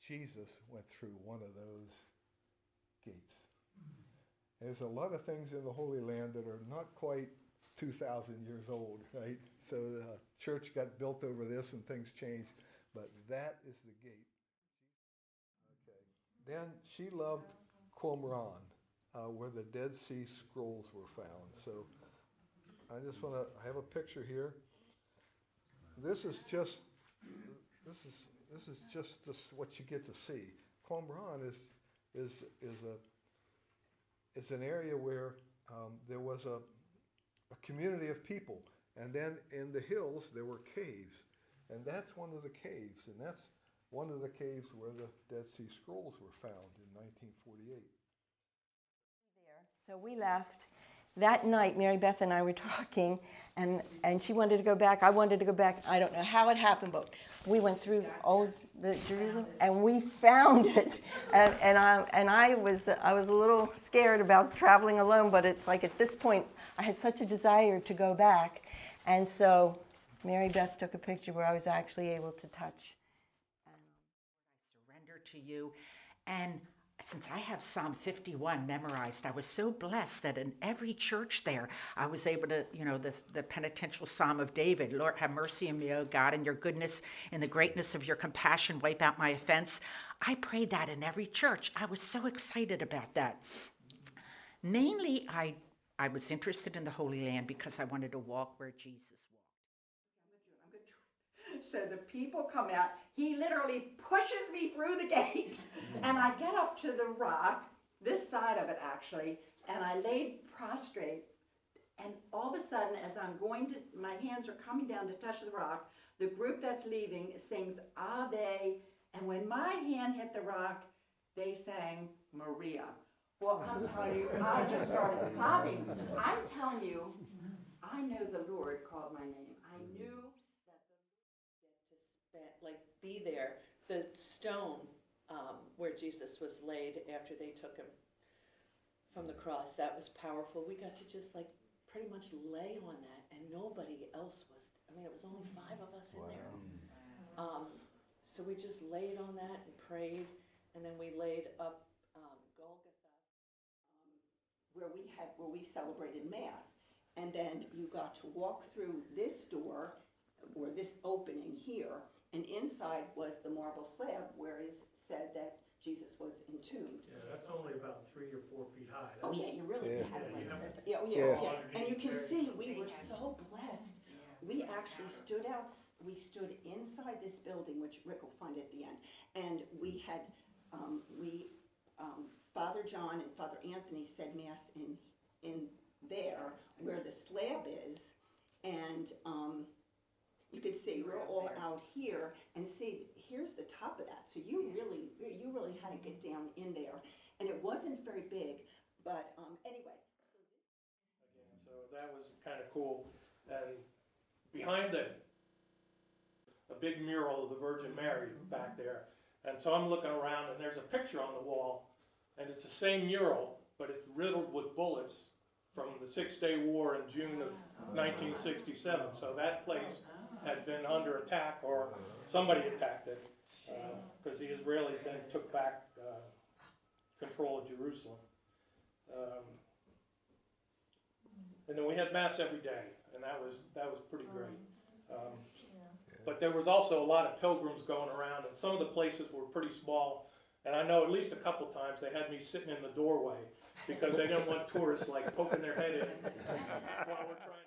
Jesus went through one of those gates. There's a lot of things in the Holy Land that are not quite 2,000 years old, right? So the church got built over this and things changed, but that is the gate. Okay. Then she loved Qumran, where the Dead Sea Scrolls were found. So I just want to have a picture here. This is just what you get to see. Qumran is an area where there was a community of people, and then in the hills there were caves, and that's one of the caves, and that's one of the caves where the Dead Sea Scrolls were found in 1948. So we left. That night, Mary Beth and I were talking, and she wanted to go back. I wanted to go back. I don't know how it happened, but we went through the Jerusalem, and we found it. And I was a little scared about traveling alone, but it's like at this point, I had such a desire to go back. And so Mary Beth took a picture where I was actually able to touch. I surrender to you. And since I have Psalm 51 memorized, I was so blessed that in every church there, I was able to, the penitential Psalm of David, Lord, have mercy on me, O God, in your goodness, in the greatness of your compassion, wipe out my offense. I prayed that in every church. I was so excited about that. Mainly, I was interested in the Holy Land because I wanted to walk where Jesus walked. So the people come out. He literally pushes me through the gate, and I get up to the rock, this side of it actually, and I laid prostrate. And all of a sudden, as I'm going to, my hands are coming down to touch the rock, the group that's leaving sings Ave, and when my hand hit the rock, they sang Maria. Well, I'm telling you, I just started sobbing. I'm telling you, I know the Lord called my name. I knew that the Lord be there. The stone where Jesus was laid after they took him from the cross, that was powerful. We got to just pretty much lay on that, and nobody else was. It was only 5 of us in there. So we just laid on that and prayed, and then we laid up Golgotha, where we celebrated Mass, and then you got to walk through this door or this opening here, and inside was the marble slab where it said that Jesus was entombed. Yeah, that's only about 3 or 4 feet high. Oh yeah, you really had it. Yeah. And you can see we were so blessed. We actually stood inside this building, which Rick will find at the end, and we had Father John and Father Anthony said Mass in there where the slab is, and you can see we're all out here, and see here's the top of that. So you really had to get down in there, and it wasn't very big, but anyway. So that was kind of cool, and behind it, a big mural of the Virgin Mary back there, and so I'm looking around, and there's a picture on the wall, and it's the same mural, but it's riddled with bullets from the Six-Day War in June of 1967. So that place had been under attack, or somebody attacked it, because the Israelis then took back control of Jerusalem. And then we had Mass every day, and that was pretty great. But there was also a lot of pilgrims going around, and some of the places were pretty small. And I know at least a couple times they had me sitting in the doorway because they didn't want tourists poking their head in while we're trying to